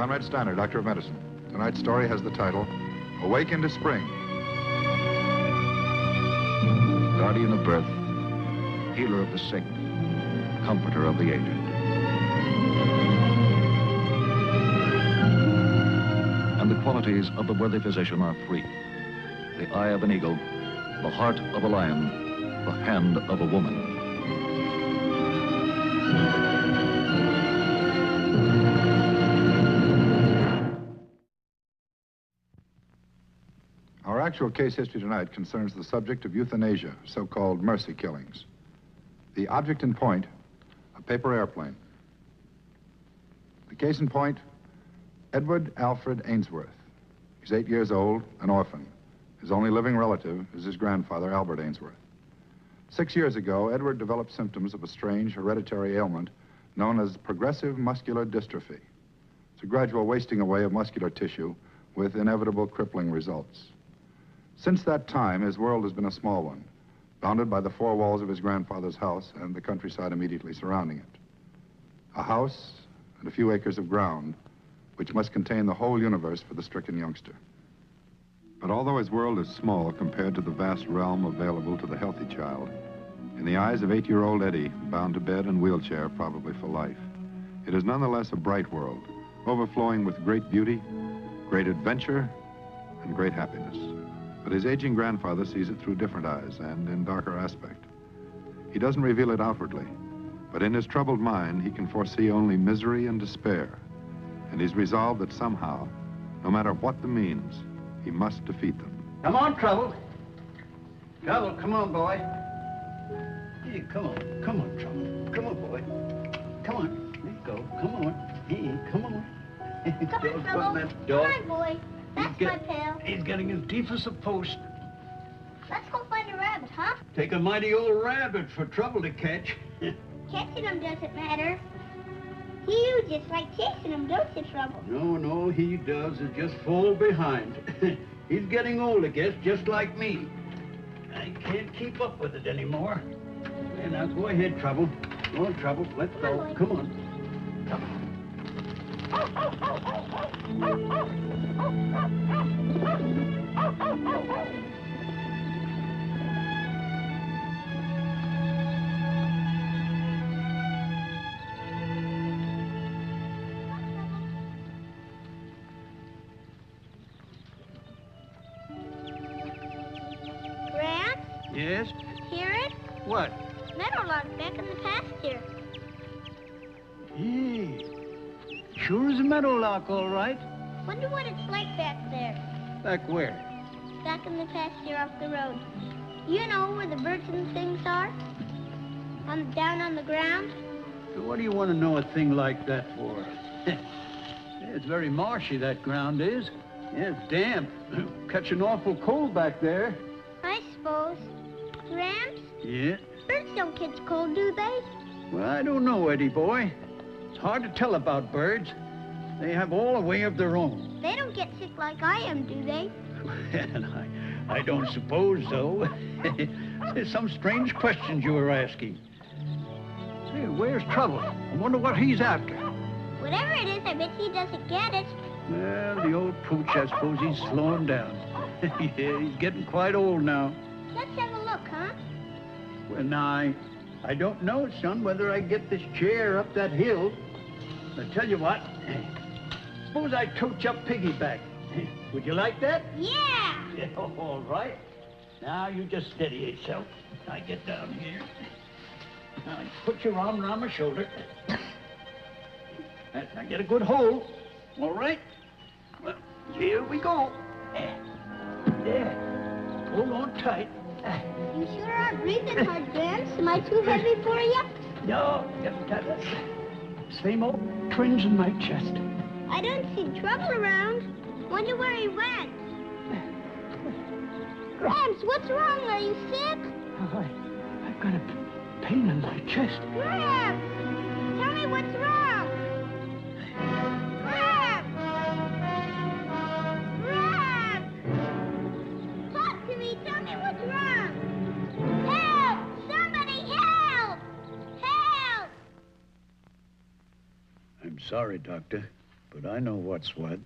Conrad Steiner, Doctor of Medicine. Tonight's story has the title, Awake into Spring. Guardian of birth, healer of the sick, comforter of the aged. And the qualities of the worthy physician are three: the eye of an eagle, the heart of a lion, the hand of a woman. Our actual case history tonight concerns the subject of euthanasia, so-called mercy killings. The object in point, a paper airplane. The case in point, Edward Alfred Ainsworth. He's 8 years old, an orphan. His only living relative is his grandfather, Albert Ainsworth. 6 years ago, Edward developed symptoms of a strange hereditary ailment known as progressive muscular dystrophy. It's a gradual wasting away of muscular tissue with inevitable crippling results. Since that time, his world has been a small one, bounded by the four walls of his grandfather's house and the countryside immediately surrounding it. A house and a few acres of ground, which must contain the whole universe for the stricken youngster. But although his world is small compared to the vast realm available to the healthy child, in the eyes of 8-year-old Eddie, bound to bed and wheelchair probably for life, it is nonetheless a bright world, overflowing with great beauty, great adventure, and great happiness. But his aging grandfather sees it through different eyes and in darker aspect. He doesn't reveal it outwardly, but in his troubled mind, he can foresee only misery and despair. And he's resolved that somehow, no matter what the means, he must defeat them. Come on, Trouble. Trouble, come on, boy. Hey, come on. Come on, Trouble. Come on, boy. Come on. There you go. Come on. Hey, come on. Come on, Trouble. Come on, boy. That's my pal. He's getting as deep as a post. Let's go find a rabbit, huh? Take a mighty old rabbit for Trouble to catch. Catching him doesn't matter. You just like chasing him, don't you, Trouble? No, he does is just fall behind. He's getting old, I guess, just like me. I can't keep up with it anymore. And now go ahead, Trouble. Go on, Trouble. Let's go. Come on. Come on. Gramps? Yes? Hear it? What? Meadowlark back in the pasture. Hey, sure is a meadowlark, all right. Wonder what it's like back there. Back where? Back in the pasture off the road. You know where the birds and things are? Down on the ground? What do you want to know a thing like that for? It's very marshy, that ground is. Yeah, it's damp. Catching awful cold back there. I suppose. Gramps? Yeah? Birds don't catch cold, do they? Well, I don't know, Eddie boy. It's hard to tell about birds. They have all a way of their own. They don't get sick like I am, do they? And I don't suppose so. There's some strange questions you were asking. Hey, where's Trouble? I wonder what he's after. Whatever it is, I bet he doesn't get it. Well, the old pooch, I suppose he's slowing down. Yeah, he's getting quite old now. Let's have a look, huh? Well, now, I don't know, son, whether I get this chair up that hill. I tell you what, suppose I tote up piggyback. Would you like that? Yeah! Yeah, all right. Now, you just steady yourself. I get down here. Now, put your arm around my shoulder. Now, get a good hold. All right? Well, here we go. There. Hold on tight. You sure are breathing hard, Gramps. Am I too heavy for you? No, same old twinge in my chest. I don't see Trouble around. Wonder where he went. Gramps, what's wrong? Are you sick? Oh, I've got a pain in my chest. Gramps! Tell me what's wrong. Gramps! Gramps! Talk to me. Tell me what's wrong. Help! Somebody help! Help! I'm sorry, Doctor, but I know what's what.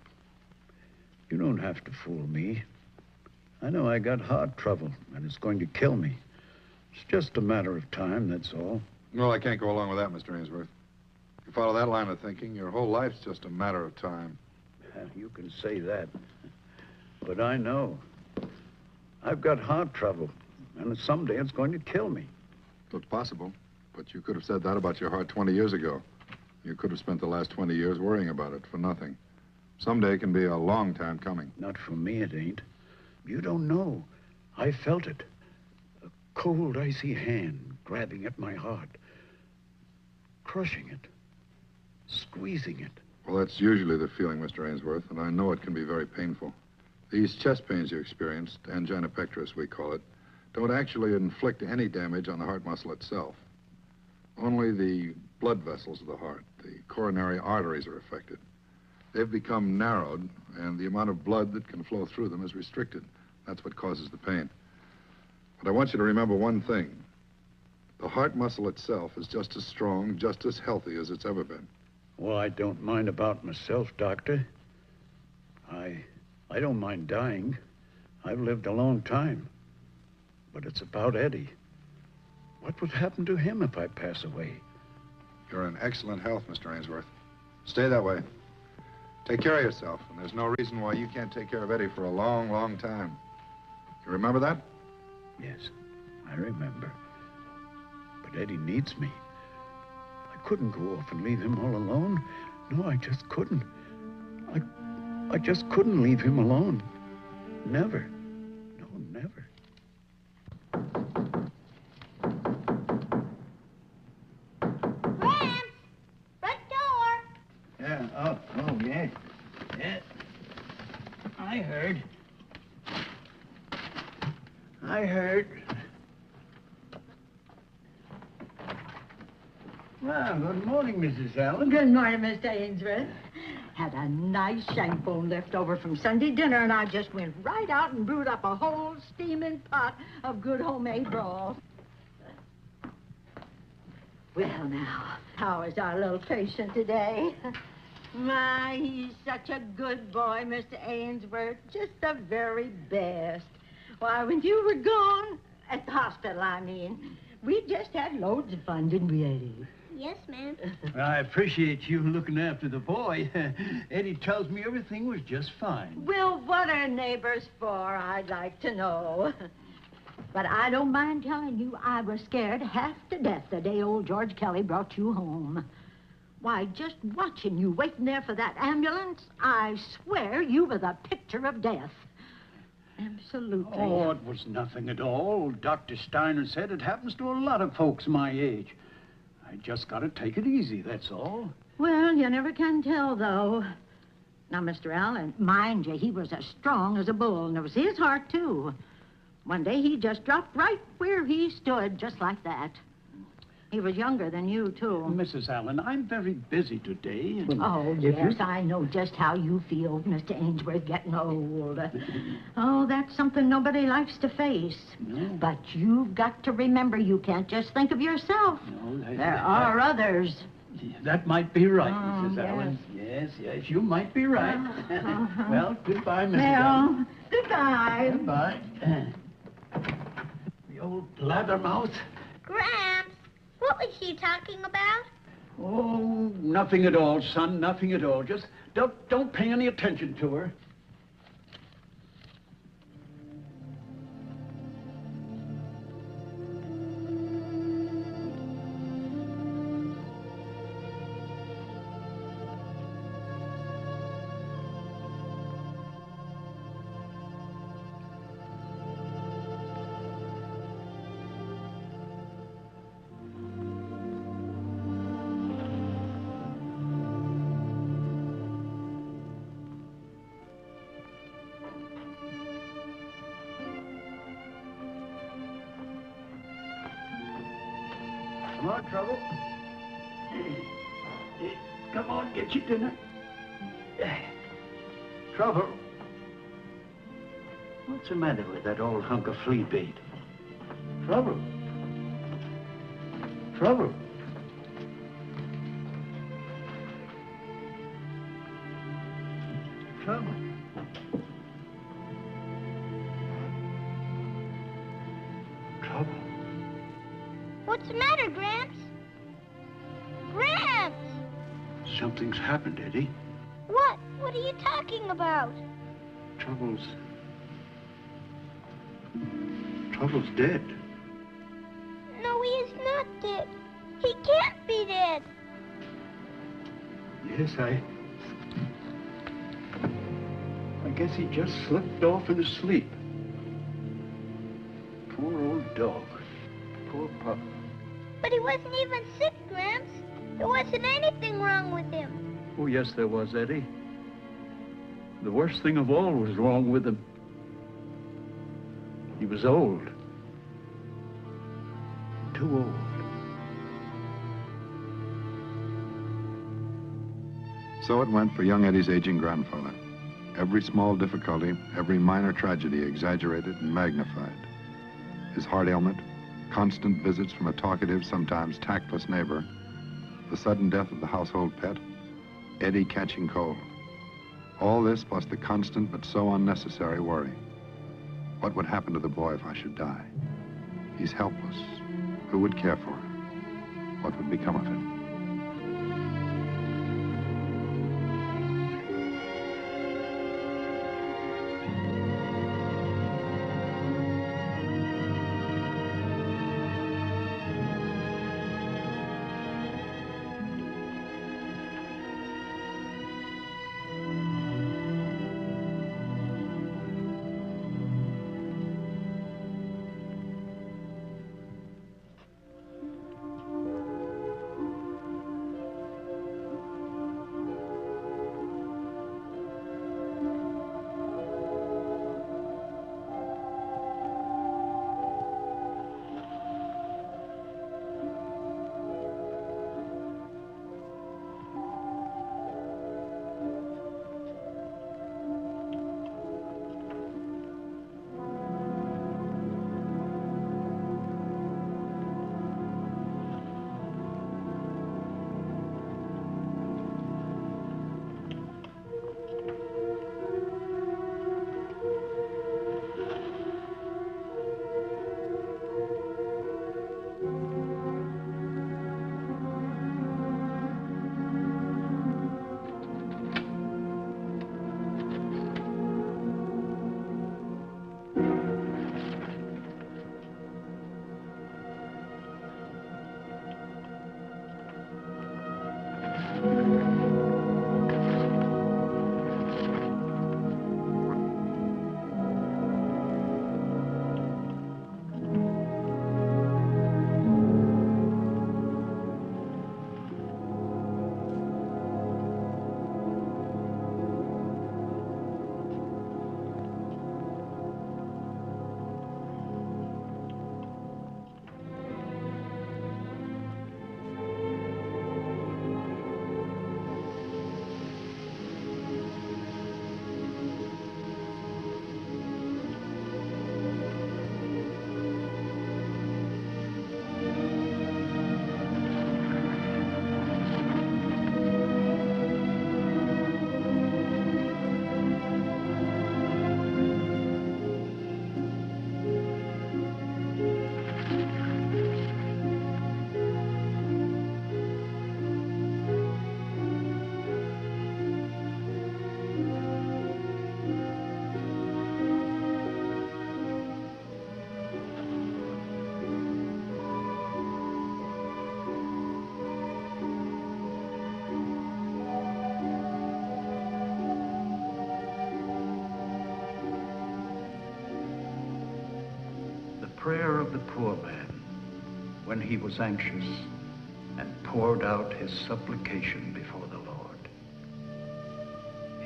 You don't have to fool me. I know I got heart trouble, and it's going to kill me. It's just a matter of time, that's all. Well, I can't go along with that, Mr. Ainsworth. If you follow that line of thinking, your whole life's just a matter of time. You can say that. But I know. I've got heart trouble, and someday it's going to kill me. Looks possible, but you could have said that about your heart 20 years ago. You could have spent the last 20 years worrying about it for nothing. Someday can be a long time coming. Not for me, it ain't. You don't know. I felt it. A cold, icy hand grabbing at my heart. Crushing it. Squeezing it. Well, that's usually the feeling, Mr. Ainsworth, and I know it can be very painful. These chest pains you experienced, angina pectoris we call it, don't actually inflict any damage on the heart muscle itself. Only the blood vessels of the heart, the coronary arteries, are affected. They've become narrowed, and the amount of blood that can flow through them is restricted. That's what causes the pain. But I want you to remember one thing. The heart muscle itself is just as strong, just as healthy as it's ever been. Well, I don't mind about myself, Doctor. I don't mind dying. I've lived a long time. But it's about Eddie. What would happen to him if I pass away? You're in excellent health, Mr. Ainsworth. Stay that way. Take care of yourself, and there's no reason why you can't take care of Eddie for a long, long time. You remember that? Yes, I remember. But Eddie needs me. I couldn't go off and leave him all alone. No, I just couldn't. I just couldn't leave him alone. Never. No, never. Gramps! Front door! Yeah, oh, yeah. Yeah. I heard. Well, good morning, Mrs. Allen. Good morning, Mr. Ainsworth. Had a nice shank bone left over from Sunday dinner, and I just went right out and brewed up a whole steaming pot of good homemade broth. Well, now, how is our little patient today? My, he's such a good boy, Mr. Ainsworth. Just the very best. Why, when you were gone, at the hospital, I mean, we just had loads of fun, didn't we, Eddie? Yes, ma'am. I appreciate you looking after the boy. Eddie tells me everything was just fine. Well, what are neighbors for, I'd like to know. But I don't mind telling you, I was scared half to death the day old George Kelly brought you home. Why, just watching you waiting there for that ambulance, I swear you were the picture of death. Absolutely. Oh, it was nothing at all. Dr. Steiner said it happens to a lot of folks my age. I just got to take it easy, that's all. Well, you never can tell, though. Now, Mr. Allen, mind you, he was as strong as a bull, and it was his heart, too. One day he just dropped right where he stood, just like that. He was younger than you, too. Mrs. Allen, I'm very busy today. And Oh, yes, I know just how you feel, Mr. Ainsworth, getting old. Oh, that's something nobody likes to face. No. But you've got to remember you can't just think of yourself. No, There are others. That might be right, Oh, Mrs. yes. Allen. Yes, you might be right. Well, goodbye, Mrs. Well, Allen. goodbye. Goodbye. The old blabbermouth. Gramps, what was she talking about? Oh, nothing at all, son, nothing at all. Just don't pay any attention to her. Come on, Trouble. Come on, get your dinner. Trouble. What's the matter with that old hunk of flea bait? Trouble. Trouble. What's the matter, Gramps? Gramps! Something's happened, Eddie. What? What are you talking about? Trouble's dead. No, he is not dead. He can't be dead. Yes, I guess he just slipped off in his sleep. Poor old dog. Poor pup. But he wasn't even sick, Gramps. There wasn't anything wrong with him. Oh, yes, there was, Eddie. The worst thing of all was wrong with him. He was old. Too old. So it went for young Eddie's aging grandfather. Every small difficulty, every minor tragedy exaggerated and magnified. His heart ailment, constant visits from a talkative, sometimes tactless neighbor, the sudden death of the household pet, Eddie catching cold. All this plus the constant but so unnecessary worry. What would happen to the boy if I should die? He's helpless. Who would care for him? What would become of him? Prayer of the poor man when he was anxious and poured out his supplication before the Lord.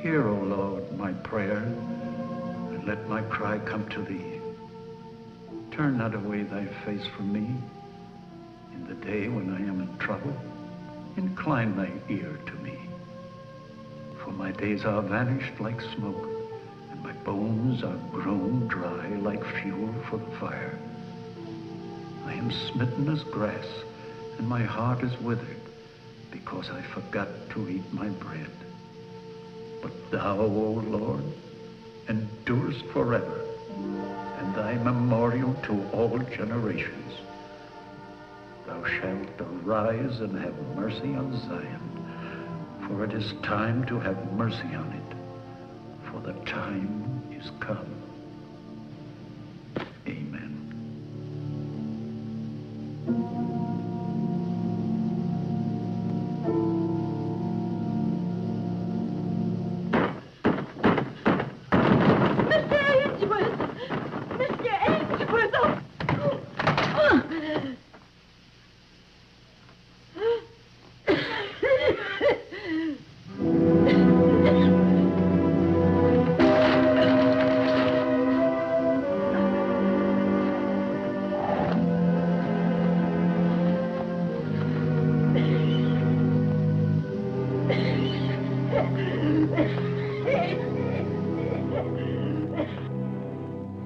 Hear, O Lord, my prayer, and let my cry come to thee. Turn not away thy face from me in the day when I am in trouble. Incline thy ear to me. For my days are vanished like smoke, and my bones are grown dry like fuel for the fire. I am smitten as grass, and my heart is withered, because I forgot to eat my bread. But thou, O Lord, endurest forever, and thy memorial to all generations. Thou shalt arise and have mercy on Zion, for it is time to have mercy on it, for the time is come. Amen.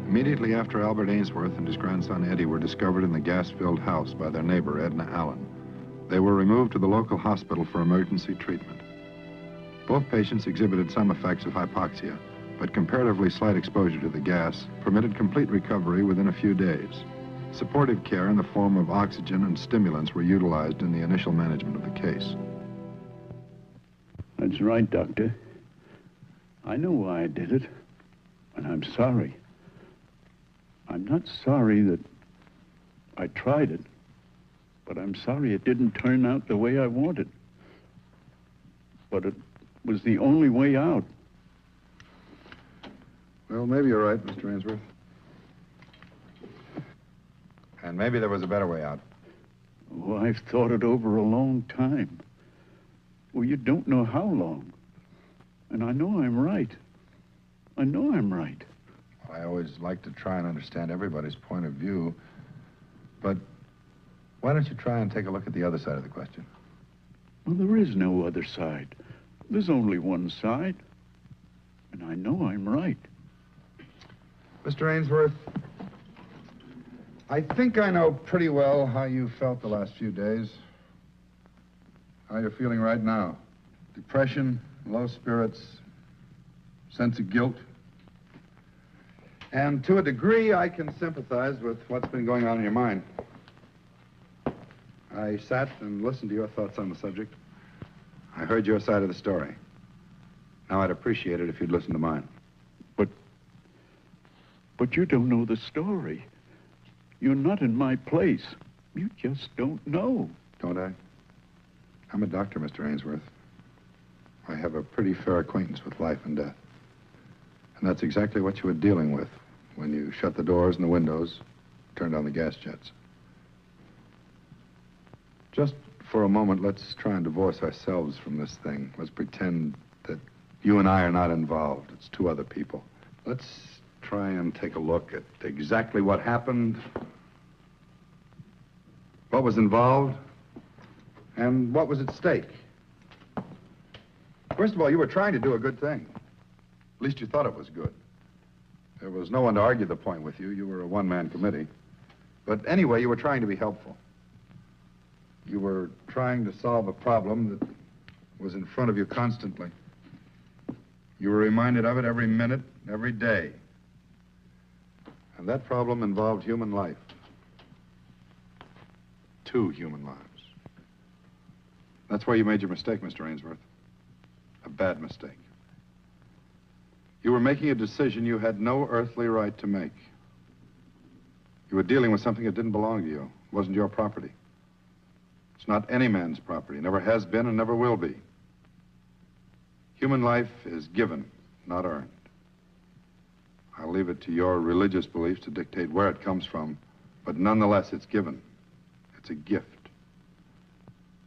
Immediately after Albert Ainsworth and his grandson Eddie were discovered in the gas-filled house by their neighbor, Edna Allen, they were removed to the local hospital for emergency treatment. Both patients exhibited some effects of hypoxia, but comparatively slight exposure to the gas permitted complete recovery within a few days. Supportive care in the form of oxygen and stimulants were utilized in the initial management of the case. That's right, Doctor. I know why I did it, and I'm sorry. I'm not sorry that I tried it, but I'm sorry it didn't turn out the way I wanted. But it was the only way out. Well, maybe you're right, Mr. Ainsworth. And maybe there was a better way out. Oh, I've thought it over a long time. Well, you don't know how long. And I know I'm right. I know I'm right. I always like to try and understand everybody's point of view, but why don't you try and take a look at the other side of the question? Well, there is no other side. There's only one side. And I know I'm right. Mr. Ainsworth, I think I know pretty well how you felt the last few days. How you're feeling right now. Depression, low spirits, sense of guilt. And to a degree, I can sympathize with what's been going on in your mind. I sat and listened to your thoughts on the subject. I heard your side of the story. Now, I'd appreciate it if you'd listen to mine. But you don't know the story. You're not in my place. You just don't know. Don't I? I'm a doctor, Mr. Ainsworth. I have a pretty fair acquaintance with life and death. And that's exactly what you were dealing with when you shut the doors and the windows, turned on the gas jets. Just for a moment, let's try and divorce ourselves from this thing. Let's pretend that you and I are not involved. It's two other people. Let's try and take a look at exactly what happened, what was involved, and what was at stake. First of all, you were trying to do a good thing. At least you thought it was good. There was no one to argue the point with you. You were a one-man committee. But anyway, you were trying to be helpful. You were trying to solve a problem that was in front of you constantly. You were reminded of it every minute, every day. And that problem involved human life. 2 human lives. That's where you made your mistake, Mr. Ainsworth. A bad mistake. You were making a decision you had no earthly right to make. You were dealing with something that didn't belong to you. It wasn't your property. It's not any man's property. Never has been and never will be. Human life is given, not earned. I'll leave it to your religious beliefs to dictate where it comes from, but nonetheless, it's given. It's a gift.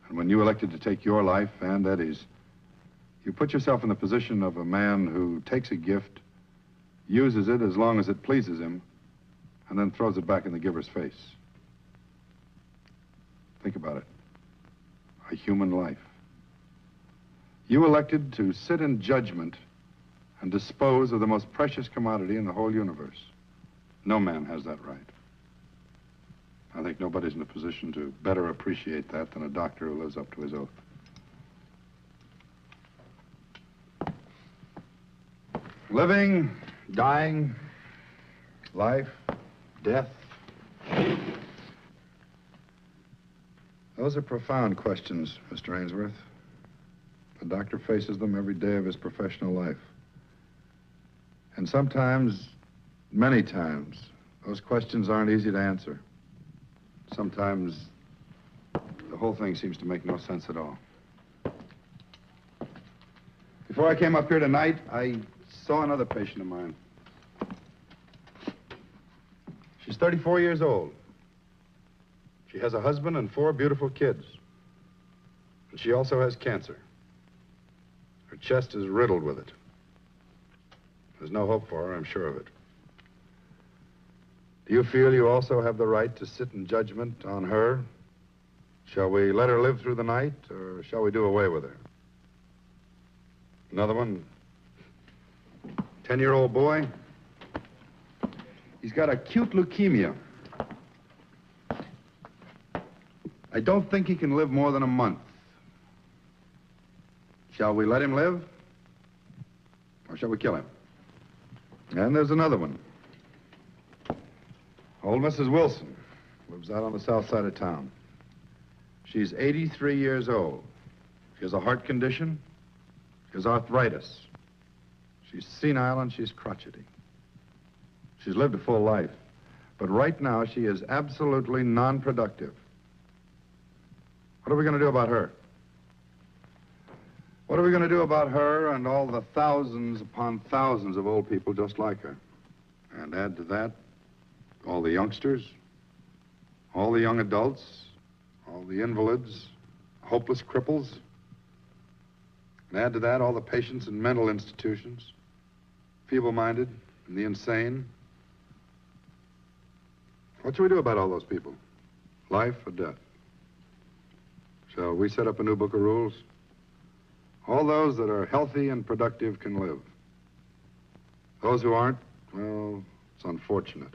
And when you elected to take your life and Eddie's, you put yourself in the position of a man who takes a gift, uses it as long as it pleases him, and then throws it back in the giver's face. Think about it. A human life. You elected to sit in judgment and dispose of the most precious commodity in the whole universe. No man has that right. I think nobody's in a position to better appreciate that than a doctor who lives up to his oath. Living, dying, life, death. Those are profound questions, Mr. Ainsworth. The doctor faces them every day of his professional life. And sometimes, many times, those questions aren't easy to answer. Sometimes the whole thing seems to make no sense at all. Before I came up here tonight, I saw another patient of mine. She's 34 years old. She has a husband and 4 beautiful kids. And she also has cancer. Her chest is riddled with it. There's no hope for her, I'm sure of it. Do you feel you also have the right to sit in judgment on her? Shall we let her live through the night, or shall we do away with her? Another one. 10-year-old boy. He's got acute leukemia. I don't think he can live more than a month. Shall we let him live? Or shall we kill him? And there's another one. Old Mrs. Wilson lives out on the south side of town. She's 83 years old. She has a heart condition. She has arthritis. She's senile and she's crotchety. She's lived a full life. But right now, she is absolutely non-productive. What are we going to do about her? What are we going to do about her and all the thousands upon thousands of old people just like her? And add to that, all the youngsters, all the young adults, all the invalids, hopeless cripples. And add to that, all the patients in mental institutions, feeble-minded and the insane. What shall we do about all those people? Life or death? Shall we set up a new book of rules? All those that are healthy and productive can live. Those who aren't, well, it's unfortunate.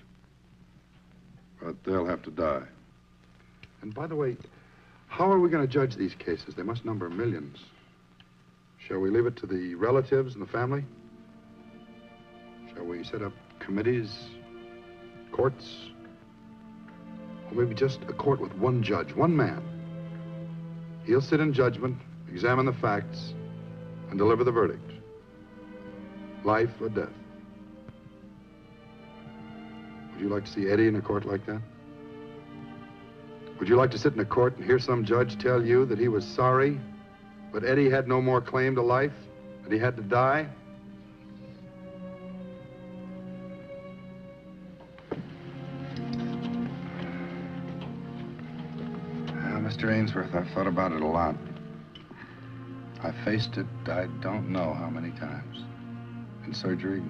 But they'll have to die. And by the way, how are we going to judge these cases? They must number millions. Shall we leave it to the relatives and the family? Shall we set up committees, courts? Or maybe just a court with one judge, one man. He'll sit in judgment, examine the facts, and deliver the verdict. Life or death. Would you like to see Eddie in a court like that? Would you like to sit in a court and hear some judge tell you that he was sorry, but Eddie had no more claim to life, that he had to die? Mr. Ainsworth, I've thought about it a lot. I faced it, I don't know how many times. In surgery,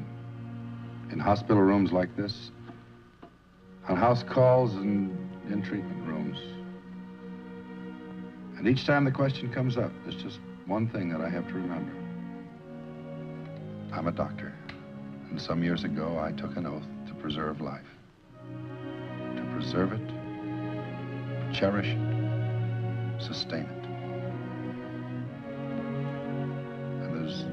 in hospital rooms like this, on house calls and in treatment rooms. And each time the question comes up, there's just one thing that I have to remember. I'm a doctor, and some years ago I took an oath to preserve life. To preserve it, cherish it, sustain it. And there's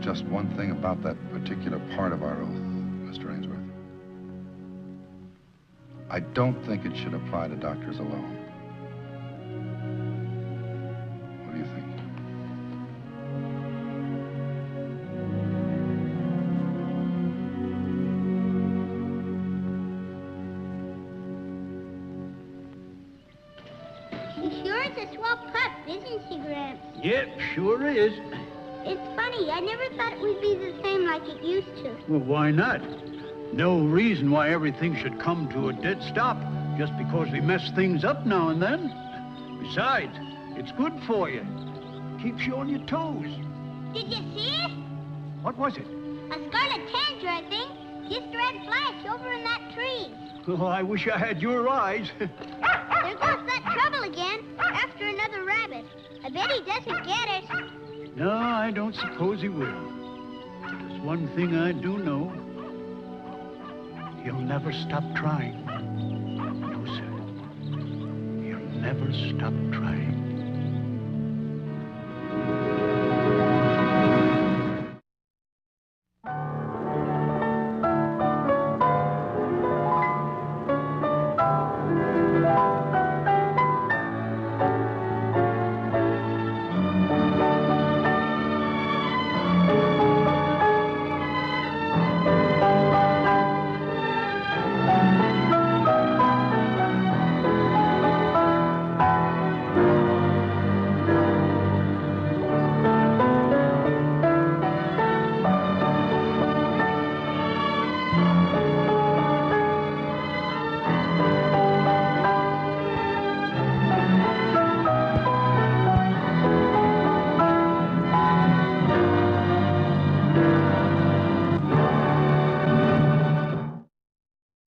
just one thing about that particular part of our oath, Mr. Ainsworth. I don't think it should apply to doctors alone. What do you think? She sure is a swell pup, isn't she, Gramps? Yep, sure is. It's funny. I never thought it would be the same like it used to. Well, why not? No reason why everything should come to a dead stop just because we mess things up now and then. Besides, it's good for you. Keeps you on your toes. Did you see it? What was it? A scarlet tanager, I think. Just a red flash over in that tree. Oh, I wish I had your eyes. There goes that trouble again, after another rabbit. I bet he doesn't get it. No, I don't suppose he will. There's one thing I do know. He'll never stop trying. No, sir. He'll never stop trying.